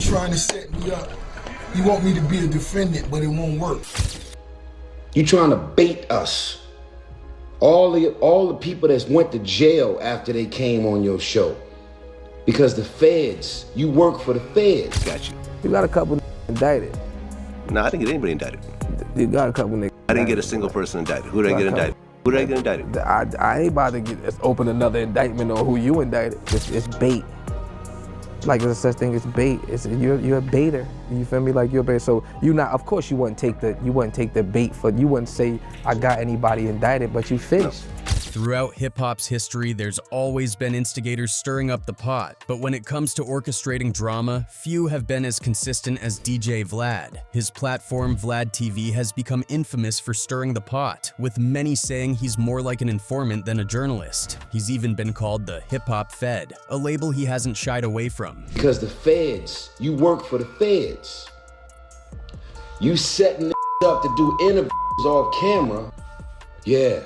trying to set me up. You want me to be a defendant, but it won't work. You trying to bait us. All the people that went to jail after they came on your show. Because the feds, you work for the feds. Got you. You got a couple indicted. No, I didn't get anybody indicted. You got a couple niggas. I didn't get a single person indicted. Who did I get indicted? Who did I get indicted? I ain't about to open another indictment on who you indicted. It's bait. Like there's such thing as bait. You're a baiter. You feel me? Like you're a baiter. So you not. Of course you wouldn't take the bait for. You wouldn't say I got anybody indicted, but you finished. No. Throughout hip-hop's history, there's always been instigators stirring up the pot, but when it comes to orchestrating drama, few have been as consistent as DJ Vlad. His platform, VladTV, has become infamous for stirring the pot, with many saying he's more like an informant than a journalist. He's even been called the hip-hop Fed, a label he hasn't shied away from. Because the feds, you work for the feds. You setting up to do interviews off camera, yeah.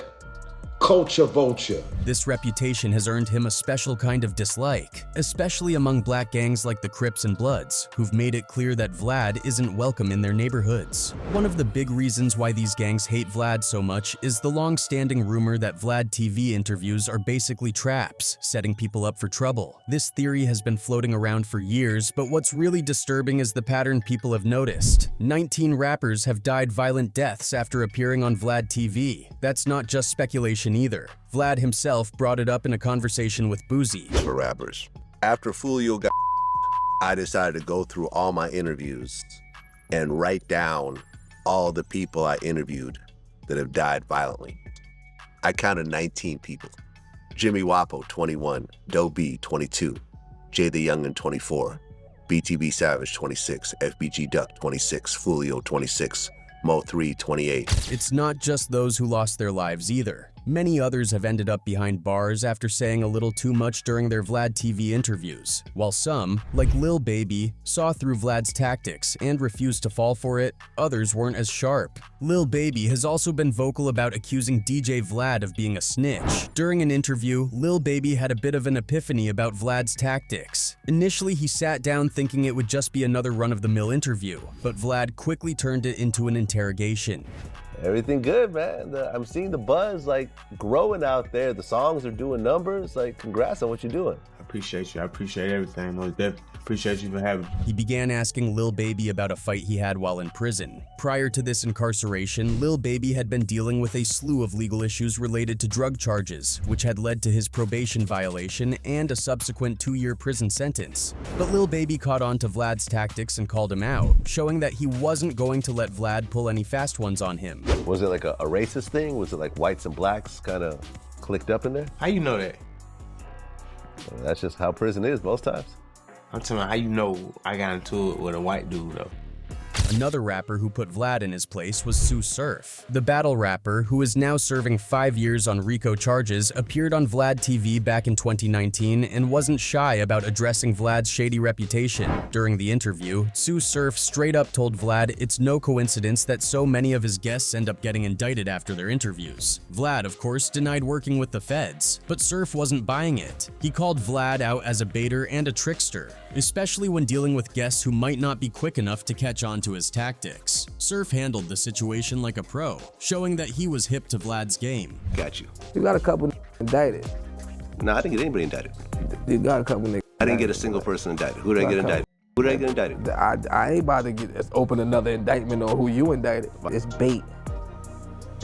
Culture vulture. This reputation has earned him a special kind of dislike, especially among black gangs like the Crips and Bloods, who've made it clear that Vlad isn't welcome in their neighborhoods. One of the big reasons why these gangs hate Vlad so much is the long-standing rumor that VladTV interviews are basically traps, setting people up for trouble. This theory has been floating around for years, but what's really disturbing is the pattern people have noticed. 19 rappers have died violent deaths after appearing on VladTV. That's not just speculation either. Vlad himself brought it up in a conversation with Boozy. For rappers. After Fulio got I decided to go through all my interviews and write down all the people I interviewed that have died violently. I counted 19 people. Jimmy Wapo, 21. Doe B, 22. D Youngin, 24. BTB Savage, 26. FBG Duck, 26. Fulio, 26. Mo 3, 28. It's not just those who lost their lives either. Many others have ended up behind bars after saying a little too much during their VladTV interviews, while some, like Lil Baby, saw through Vlad's tactics and refused to fall for it. Others weren't as sharp. Lil Baby has also been vocal about accusing DJ Vlad of being a snitch. During an interview, Lil Baby had a bit of an epiphany about Vlad's tactics. Initially, he sat down thinking it would just be another run-of-the-mill interview, but Vlad quickly turned it into an interrogation. Everything good, man. I'm seeing the buzz like growing out there. The songs are doing numbers. Like, congrats on what you're doing. I appreciate you. I appreciate everything. I definitely appreciate you for having me. He began asking Lil Baby about a fight he had while in prison. Prior to this incarceration, Lil Baby had been dealing with a slew of legal issues related to drug charges, which had led to his probation violation and a subsequent 2-year prison sentence. But Lil Baby caught on to Vlad's tactics and called him out, showing that he wasn't going to let Vlad pull any fast ones on him. Was it like a racist thing? Was it like whites and blacks kind of clicked up in there? How you know that? Well, that's just how prison is most times. I'm telling you, how you know I got into it with a white dude though? Another rapper who put Vlad in his place was Sue Surf. The battle rapper, who is now serving 5 years on RICO charges, appeared on VladTV back in 2019 and wasn't shy about addressing Vlad's shady reputation. During the interview, Sue Surf straight up told Vlad it's no coincidence that so many of his guests end up getting indicted after their interviews. Vlad, of course, denied working with the feds, but Surf wasn't buying it. He called Vlad out as a baiter and a trickster, especially when dealing with guests who might not be quick enough to catch on to his tactics. Surf handled the situation like a pro, showing that he was hip to Vlad's game. Got you. You got a couple indicted. No, I didn't get anybody indicted. You got a couple niggas. I didn't get a single person indicted. Who did I get indicted? Who did I get indicted? I ain't about to open another indictment on who you indicted. It's bait.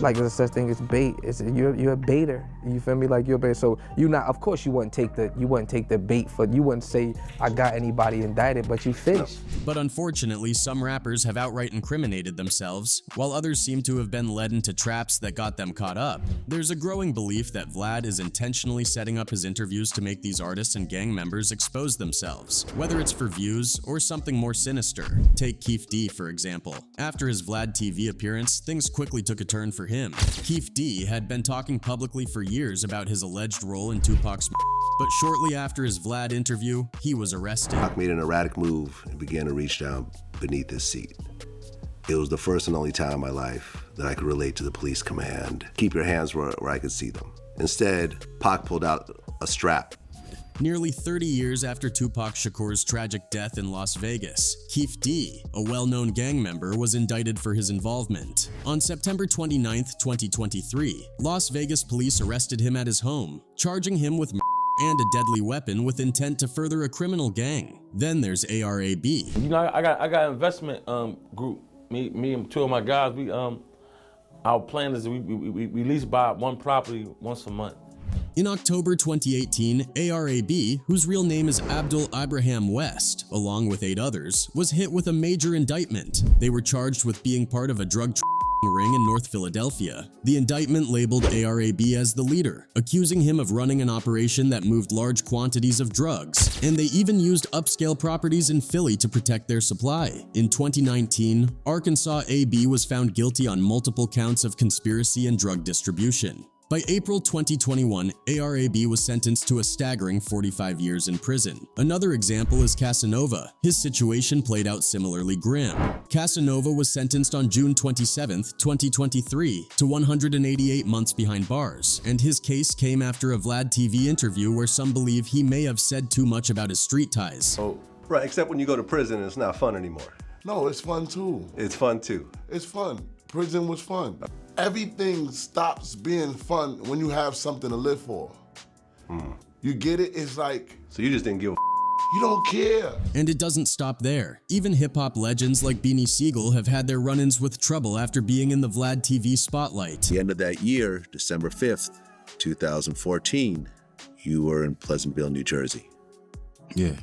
Like there's such thing as bait. You're a baiter. You feel me? Like you're a baiter. So you not. Of course you wouldn't take the bait for. You wouldn't say I got anybody indicted, but you finished. But unfortunately, some rappers have outright incriminated themselves, while others seem to have been led into traps that got them caught up. There's a growing belief that Vlad is intentionally setting up his interviews to make these artists and gang members expose themselves, whether it's for views or something more sinister. Take Keefe D, for example. After his VladTV appearance, things quickly took a turn for him. Keefe D had been talking publicly for years about his alleged role in Tupac's but shortly after his Vlad interview, he was arrested. Tupac made an erratic move and began to reach down beneath his seat. It was the first and only time in my life that I could relate to the police command, keep your hands where I could see them. Instead, Pac pulled out a strap Nearly 30 years after Tupac Shakur's tragic death in Las Vegas, Keefe D, a well-known gang member, was indicted for his involvement. On September 29, 2023, Las Vegas police arrested him at his home, charging him with murder and a deadly weapon with intent to further a criminal gang. Then there's ARAB. You know, I got an investment group. Me and two of my guys, our plan is we lease buy one property once a month. In October 2018, ARAB, whose real name is Abdul Ibrahim West, along with 8 others, was hit with a major indictment. They were charged with being part of a drug ring in North Philadelphia. The indictment labeled ARAB as the leader, accusing him of running an operation that moved large quantities of drugs, and they even used upscale properties in Philly to protect their supply. In 2019, Arkansas AB was found guilty on multiple counts of conspiracy and drug distribution. By April 2021, ARAB was sentenced to a staggering 45 years in prison. Another example is Casanova. His situation played out similarly grim. Casanova was sentenced on June 27, 2023 to 188 months behind bars, and his case came after a VladTV interview where some believe he may have said too much about his street ties. Oh, right, except when you go to prison, it's not fun anymore. No, it's fun too. It's fun too. It's fun. Prison was fun. Everything stops being fun when you have something to live for. You get it? It's like... So you just didn't give a you don't care. And it doesn't stop there. Even hip-hop legends like Beanie Siegel have had their run-ins with trouble after being in the VladTV spotlight. the end of that year, December 5th, 2014, you were in Pleasantville, New Jersey. Yeah.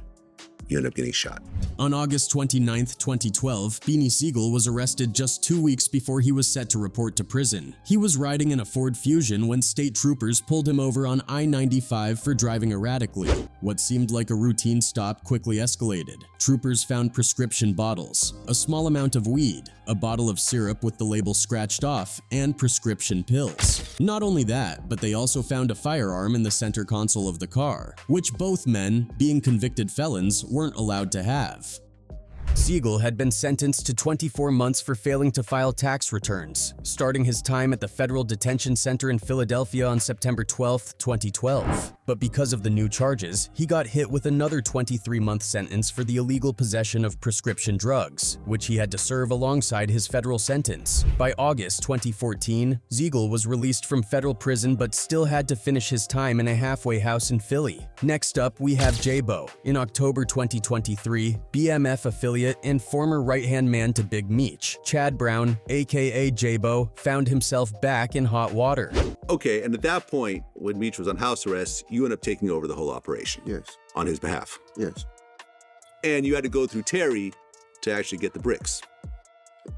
You ended up getting shot. On August 29, 2012, Beanie Siegel was arrested just 2 weeks before he was set to report to prison. He was riding in a Ford Fusion when state troopers pulled him over on I-95 for driving erratically. What seemed like a routine stop quickly escalated. Troopers found prescription bottles, a small amount of weed, a bottle of syrup with the label scratched off, and prescription pills. Not only that, but they also found a firearm in the center console of the car, which both men, being convicted felons, weren't allowed to have. Siegel had been sentenced to 24 months for failing to file tax returns, starting his time at the Federal Detention Center in Philadelphia on September 12, 2012. But because of the new charges, he got hit with another 23-month sentence for the illegal possession of prescription drugs, which he had to serve alongside his federal sentence. By August 2014, Siegel was released from federal prison but still had to finish his time in a halfway house in Philly. Next up, we have J-Bo. In October 2023, BMF affiliate and former right-hand man to Big Meech, Chad Brown, aka J-Bo, found himself back in hot water. Okay, and at that point, when Meech was on house arrest, you ended up taking over the whole operation. Yes. On his behalf. Yes. And you had to go through Terry to actually get the bricks.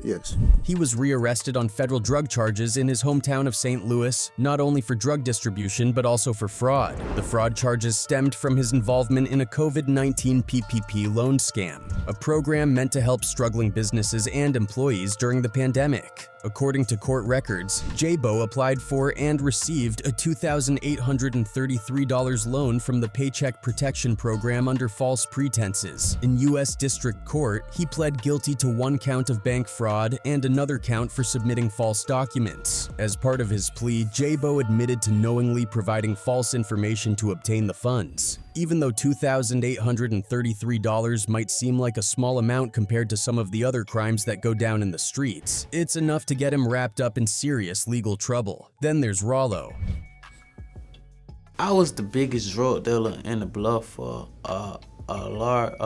Yes. He was rearrested on federal drug charges in his hometown of St. Louis, not only for drug distribution but also for fraud. The fraud charges stemmed from his involvement in a COVID-19 PPP loan scam, a program meant to help struggling businesses and employees during the pandemic. According to court records, J-Bo applied for and received a $2,833 loan from the Paycheck Protection Program under false pretenses. In U.S. District Court, he pled guilty to 1 count of bank fraud and another count for submitting false documents. As part of his plea, J-Bo admitted to knowingly providing false information to obtain the funds. Even though $2,833 might seem like a small amount compared to some of the other crimes that go down in the streets, it's enough to get him wrapped up in serious legal trouble. Then there's Rollo. I was the biggest drug dealer in the bluff for a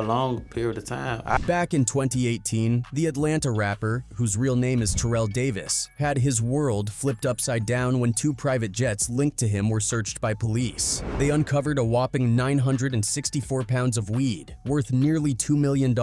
long period of time. Back in 2018, the Atlanta rapper, whose real name is Terrell Davis, had his world flipped upside down when 2 private jets linked to him were searched by police. They uncovered a whopping 964 pounds of weed, worth nearly $2 million.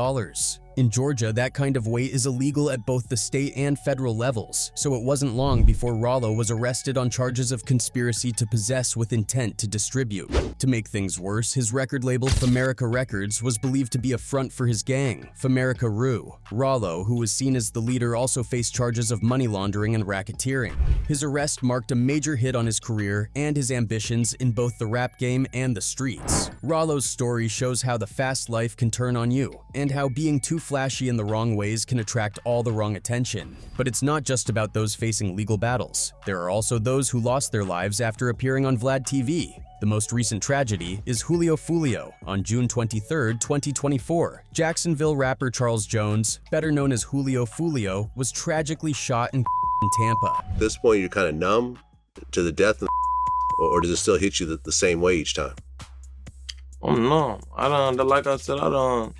In Georgia, that kind of weight is illegal at both the state and federal levels, so it wasn't long before Rollo was arrested on charges of conspiracy to possess with intent to distribute. To make things worse, his record label Famerica Records was believed to be a front for his gang, Famerica Rue. Rollo, who was seen as the leader, also faced charges of money laundering and racketeering. His arrest marked a major hit on his career and his ambitions in both the rap game and the streets. Rollo's story shows how the fast life can turn on you, and how being too flashy in the wrong ways can attract all the wrong attention. But it's not just about those facing legal battles. There are also those who lost their lives after appearing on VladTV. The most recent tragedy is Julio Fulio on June 23, 2024. Jacksonville rapper Charles Jones, better known as Julio Fulio, was tragically shot in Tampa. At this point, you're kind of numb to the death, or does it still hit you the same way each time? I'm numb. Like I said, I done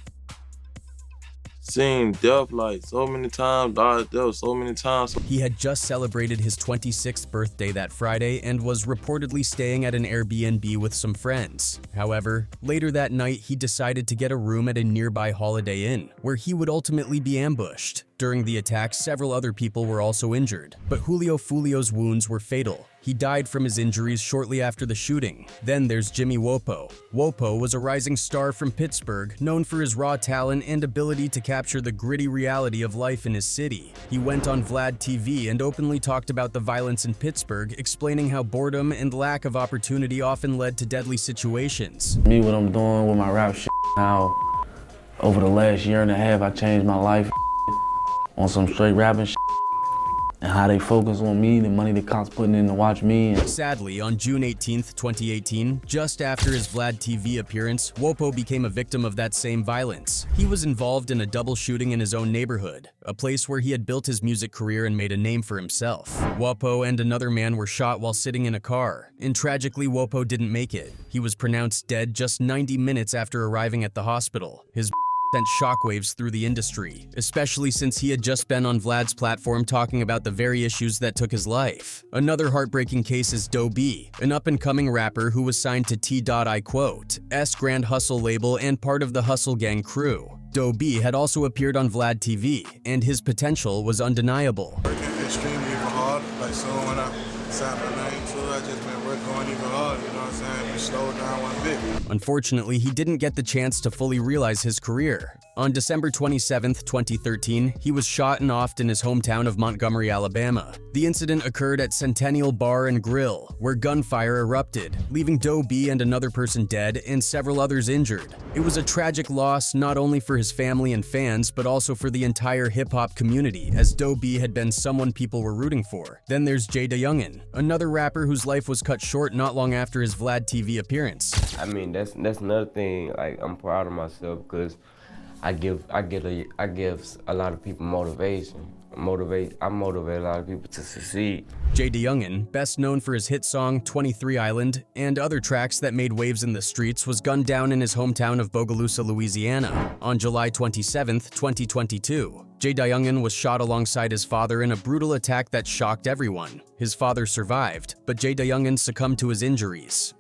seen death like so many times, died death so many times. He had just celebrated his 26th birthday that Friday and was reportedly staying at an Airbnb with some friends. However, later that night, he decided to get a room at a nearby Holiday Inn, where he would ultimately be ambushed. During the attack, several other people were also injured, but Julio Fulio's wounds were fatal. He died from his injuries shortly after the shooting. Then there's Jimmy Wopo. Wopo was a rising star from Pittsburgh, known for his raw talent and ability to capture the gritty reality of life in his city. He went on VladTV and openly talked about the violence in Pittsburgh, explaining how boredom and lack of opportunity often led to deadly situations. Me, what I'm doing with my rap shit now, over the last year and a half, I changed my life on some straight rapping shit. And how they focus on me, the money the cops putting in to watch me. Sadly, on June 18, 2018, just after his VladTV appearance, Wopo became a victim of that same violence. He was involved in a double shooting in his own neighborhood, a place where he had built his music career and made a name for himself. Wopo and another man were shot while sitting in a car, and tragically, Wopo didn't make it. He was pronounced dead just 90 minutes after arriving at the hospital. His sent shockwaves through the industry, especially since he had just been on Vlad's platform talking about the very issues that took his life. Another heartbreaking case is Do B, an up-and-coming rapper who was signed to T. I quote, S Grand Hustle label and part of the Hustle Gang crew. Do B had also appeared on VladTV, and his potential was undeniable. Working extremely hard, like so when I signed my name to, I just been going even hard, you know what I'm saying? We slowed down one bit. Unfortunately, he didn't get the chance to fully realize his career. On December 27, 2013, he was shot and offed in his hometown of Montgomery, Alabama. The incident occurred at Centennial Bar and Grill, where gunfire erupted, leaving Do B and another person dead and several others injured. It was a tragic loss not only for his family and fans, but also for the entire hip-hop community, as Do B had been someone people were rooting for. Then there's D Youngin, another rapper whose life was cut short not long after his VladTV appearance. I mean, that's another thing. Like, I'm proud of myself because I give a lot of people motivation. I motivate a lot of people to succeed. D Youngin, best known for his hit song 23 Island and other tracks that made waves in the streets, was gunned down in his hometown of Bogalusa, Louisiana on July 27, 2022. D Youngin was shot alongside his father in a brutal attack that shocked everyone. His father survived, but D Youngin succumbed to his injuries.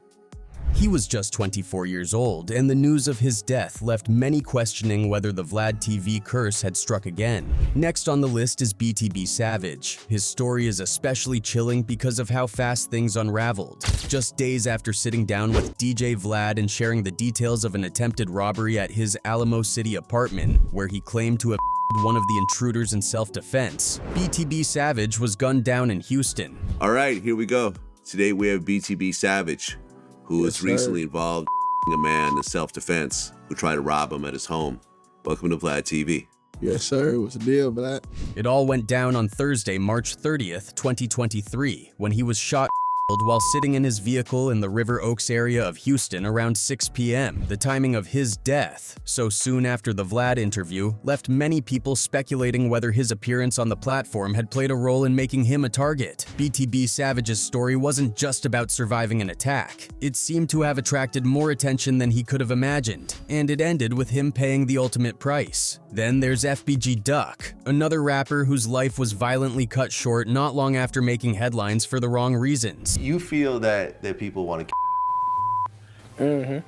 He was just 24 years old, and the news of his death left many questioning whether the VladTV curse had struck again. Next on the list is BTB Savage. His story is especially chilling because of how fast things unraveled. Just days after sitting down with DJ Vlad and sharing the details of an attempted robbery at his Alamo City apartment, where he claimed to have one of the intruders in self-defense, BTB Savage was gunned down in Houston. All right, here we go. Today we have BTB Savage, who was recently involved in a man in self-defense who tried to rob him at his home. Welcome to VladTV. Yes, sir. What's the deal, Vlad? It all went down on Thursday, March 30th, 2023, when he was shot while sitting in his vehicle in the River Oaks area of Houston around 6 p.m. The timing of his death, so soon after the Vlad interview, left many people speculating whether his appearance on the platform had played a role in making him a target. BTB Savage's story wasn't just about surviving an attack. It seemed to have attracted more attention than he could have imagined, and it ended with him paying the ultimate price. Then there's FBG Duck, another rapper whose life was violently cut short not long after making headlines for the wrong reasons. You feel that people want to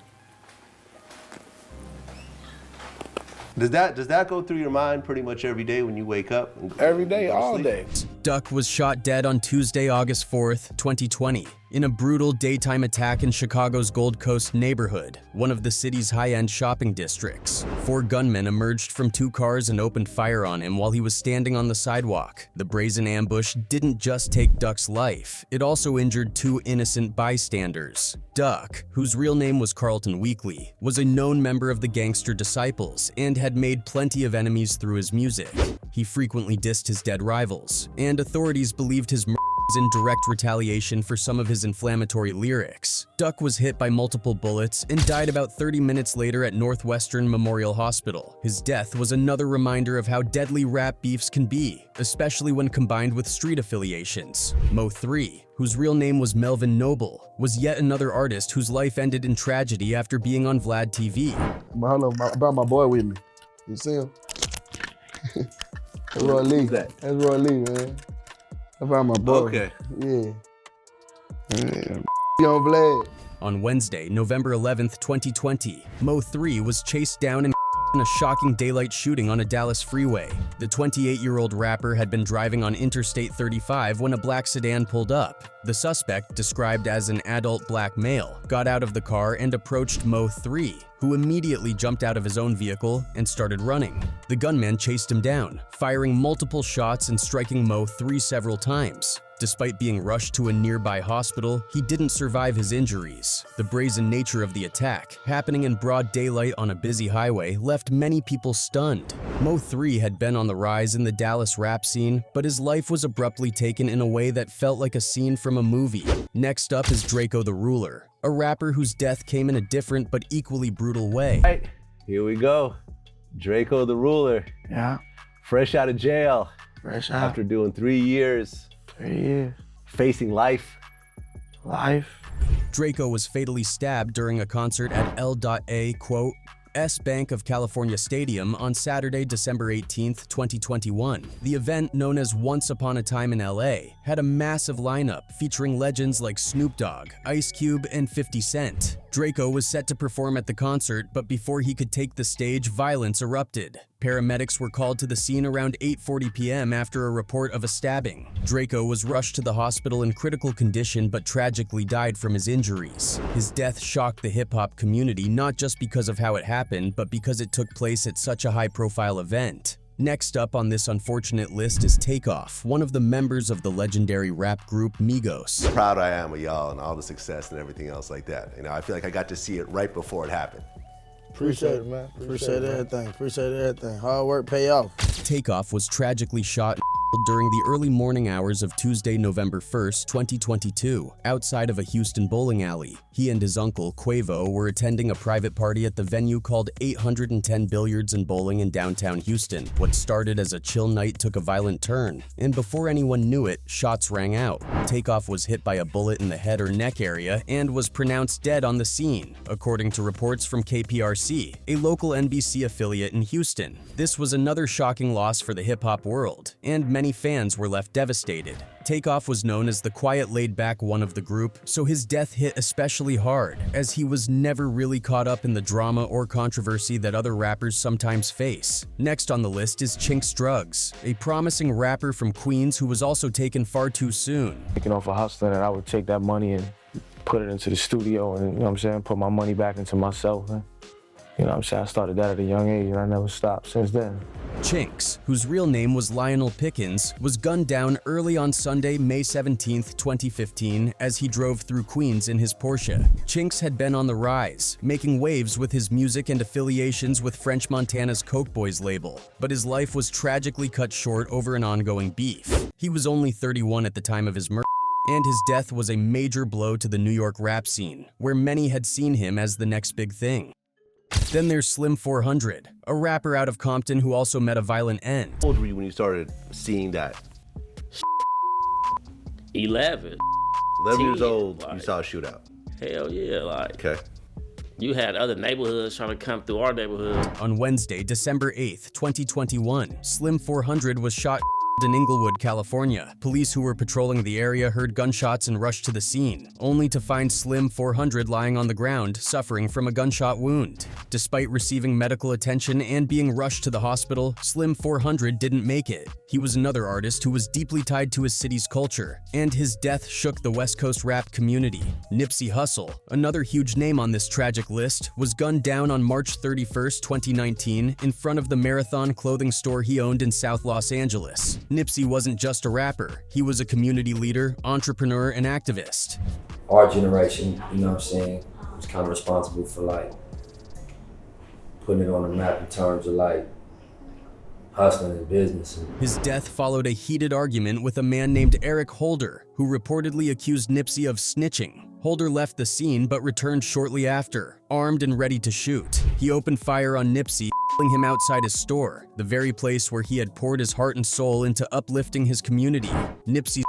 Does that go through your mind pretty much every day when you wake up? Every day, all day. Duck was shot dead on Tuesday, August 4th, 2020, in a brutal daytime attack in Chicago's Gold Coast neighborhood, one of the city's high-end shopping districts. 4 gunmen emerged from 2 cars and opened fire on him while he was standing on the sidewalk. The brazen ambush didn't just take Duck's life, it also injured 2 innocent bystanders. Duck, whose real name was Carlton Weekly, was a known member of the Gangster Disciples and had made plenty of enemies through his music. He frequently dissed his dead rivals, and authorities believed his murder in direct retaliation for some of his inflammatory lyrics. Duck was hit by multiple bullets and died about 30 minutes later at Northwestern Memorial Hospital. His death was another reminder of how deadly rap beefs can be, especially when combined with street affiliations. Mo 3, whose real name was Melvin Noble, was yet another artist whose life ended in tragedy after being on VladTV. I brought my boy with me. You see him? That's Roy Lee. That's Roy Lee, man. I brought my boy. Okay. Yeah. On Vlad. On Wednesday, November 11th, 2020, Mo 3 was chased down and in a shocking daylight shooting on a Dallas freeway. The 28-year-old rapper had been driving on Interstate 35 when a black sedan pulled up. The suspect, described as an adult black male, got out of the car and approached Mo 3, who immediately jumped out of his own vehicle and started running. The gunman chased him down, firing multiple shots and striking Mo 3 several times. Despite being rushed to a nearby hospital, he didn't survive his injuries. The brazen nature of the attack, happening in broad daylight on a busy highway, left many people stunned. Mo 3 had been on the rise in the Dallas rap scene, but his life was abruptly taken in a way that felt like a scene from a movie. Next up is Draco the Ruler, a rapper whose death came in a different but equally brutal way. All right, here we go. Draco the Ruler. Yeah. Fresh out of jail. Fresh out. After doing 3 years. 3 years. Facing life. Draco was fatally stabbed during a concert at L.A. quote, S Bank of California Stadium on Saturday, December 18, 2021. The event, known as Once Upon a Time in LA, had a massive lineup featuring legends like Snoop Dogg, Ice Cube, and 50 Cent. Draco was set to perform at the concert, but before he could take the stage, violence erupted. Paramedics were called to the scene around 8:40 p.m. after a report of a stabbing. Draco was rushed to the hospital in critical condition but tragically died from his injuries. His death shocked the hip-hop community not just because of how it happened, but because it took place at such a high-profile event. Next up on this unfortunate list is Takeoff, one of the members of the legendary rap group Migos. How proud I am of y'all and all the success and everything else like that. You know, I feel like I got to see it right before it happened. Appreciate it, man. Appreciate everything. Appreciate everything. Hard work pay off. Takeoff was tragically shot during the early morning hours of Tuesday, November 1st, 2022, outside of a Houston bowling alley. He and his uncle, Quavo, were attending a private party at the venue called 810 Billiards and Bowling in downtown Houston. What started as a chill night took a violent turn, and before anyone knew it, shots rang out. Takeoff was hit by a bullet in the head or neck area and was pronounced dead on the scene, according to reports from KPRC, a local NBC affiliate in Houston. This was another shocking loss for the hip-hop world, and many fans were left devastated. Takeoff was known as the quiet, laid-back one of the group, so his death hit especially hard, as he was never really caught up in the drama or controversy that other rappers sometimes face. Next on the list is Chinx Drugs, a promising rapper from Queens who was also taken far too soon. Taking off a hustling, and I would take that money and put it into the studio and, you know what I'm saying, put my money back into myself. And, you know what I'm saying, I started that at a young age and I never stopped since then. Chinx, whose real name was Lionel Pickens, was gunned down early on Sunday, May 17, 2015, as he drove through Queens in his Porsche. Chinx had been on the rise, making waves with his music and affiliations with French Montana's Coke Boys label, but his life was tragically cut short over an ongoing beef. He was only 31 at the time of his murder, and his death was a major blow to the New York rap scene, where many had seen him as the next big thing. Then there's Slim 400, a rapper out of Compton who also met a violent end. How old were you when you started seeing that? 11. 11 years 10, old, like, you saw a shootout. Hell yeah, like. Okay. You had other neighborhoods trying to come through our neighborhood. On Wednesday, December 8th, 2021, Slim 400 was shot in Inglewood, California. Police who were patrolling the area heard gunshots and rushed to the scene, only to find Slim 400 lying on the ground, suffering from a gunshot wound. Despite receiving medical attention and being rushed to the hospital, Slim 400 didn't make it. He was another artist who was deeply tied to his city's culture, and his death shook the West Coast rap community. Nipsey Hussle, another huge name on this tragic list, was gunned down on March 31st, 2019, in front of the Marathon clothing store he owned in South Los Angeles. Nipsey wasn't just a rapper, he was a community leader, entrepreneur, and activist. Our generation, you know what I'm saying, was kind of responsible for like putting it on the map in terms of like hustling in business. His death followed a heated argument with a man named Eric Holder, who reportedly accused Nipsey of snitching. Holder left the scene but returned shortly after, armed and ready to shoot. He opened fire on Nipsey, killing him outside his store, the very place where he had poured his heart and soul into uplifting his community. Nipsey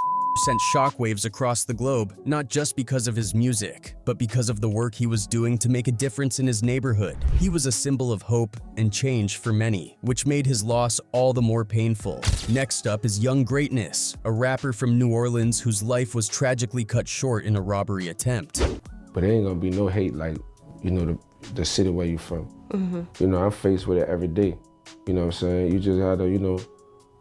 sent shockwaves across the globe, not just because of his music, but because of the work he was doing to make a difference in his neighborhood. He was a symbol of hope and change for many, which made his loss all the more painful. Next up is Young Greatness, a rapper from New Orleans whose life was tragically cut short in a robbery attempt. But there ain't gonna be no hate like, you know, the city where you from. You know, I'm faced with it every day. You know what I'm saying? You just gotta, you know,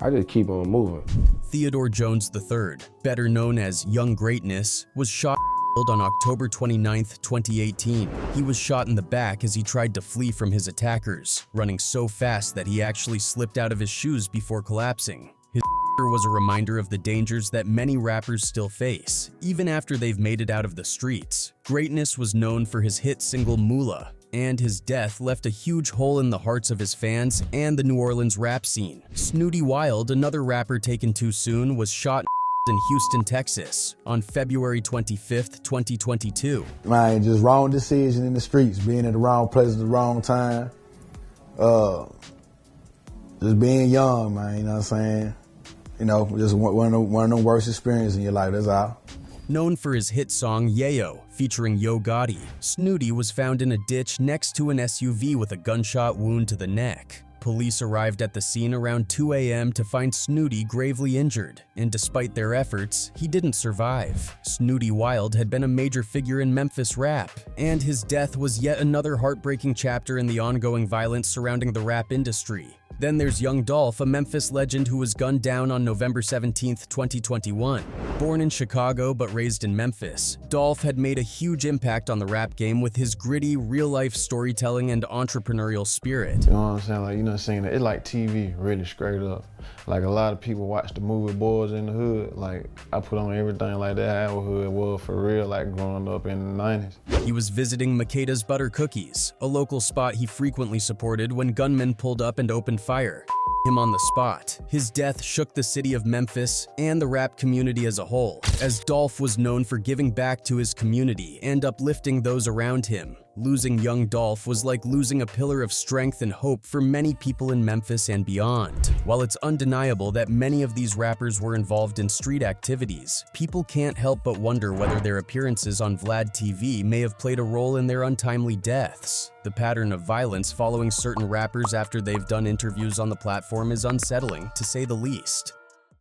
I just keep on moving. Theodore Jones III, better known as Young Greatness, was shot and killed on October 29, 2018. He was shot in the back as he tried to flee from his attackers, running so fast that he actually slipped out of his shoes before collapsing. His was a reminder of the dangers that many rappers still face, even after they've made it out of the streets. Greatness was known for his hit single Moolah, and his death left a huge hole in the hearts of his fans and the New Orleans rap scene. Snoody Wild, another rapper taken too soon, was shot in Houston, Texas on February 25th, 2022. Man, just wrong decision in the streets, being at the wrong place at the wrong time. Just being young, man, you know what I'm saying? You know, just one of the worst experiences in your life, that's all. Known for his hit song Yayo, featuring Yo Gotti, Snoody was found in a ditch next to an SUV with a gunshot wound to the neck. Police arrived at the scene around 2 a.m. to find Snoody gravely injured, and despite their efforts, he didn't survive. Snoody Wild had been a major figure in Memphis rap, and his death was yet another heartbreaking chapter in the ongoing violence surrounding the rap industry. Then there's Young Dolph, a Memphis legend who was gunned down on November 17, 2021. Born in Chicago but raised in Memphis, Dolph had made a huge impact on the rap game with his gritty, real-life storytelling and entrepreneurial spirit. You know what I'm saying? Like, you know, saying that it's like TV, really straight up. Like a lot of people watch the movie Boys in the Hood. Like I put on everything like that how hood was for real, like growing up in the 90s. He was visiting Makeda's Butter Cookies, a local spot he frequently supported when gunmen pulled up and opened fire. Him on the spot. His death shook the city of Memphis and the rap community as a whole, as Dolph was known for giving back to his community and uplifting those around him. Losing young Dolph was like losing a pillar of strength and hope for many people in Memphis and beyond. While it's undeniable that many of these rappers were involved in street activities, people can't help but wonder whether their appearances on VladTV may have played a role in their untimely deaths. The pattern of violence following certain rappers after they've done interviews on the platform is unsettling, to say the least.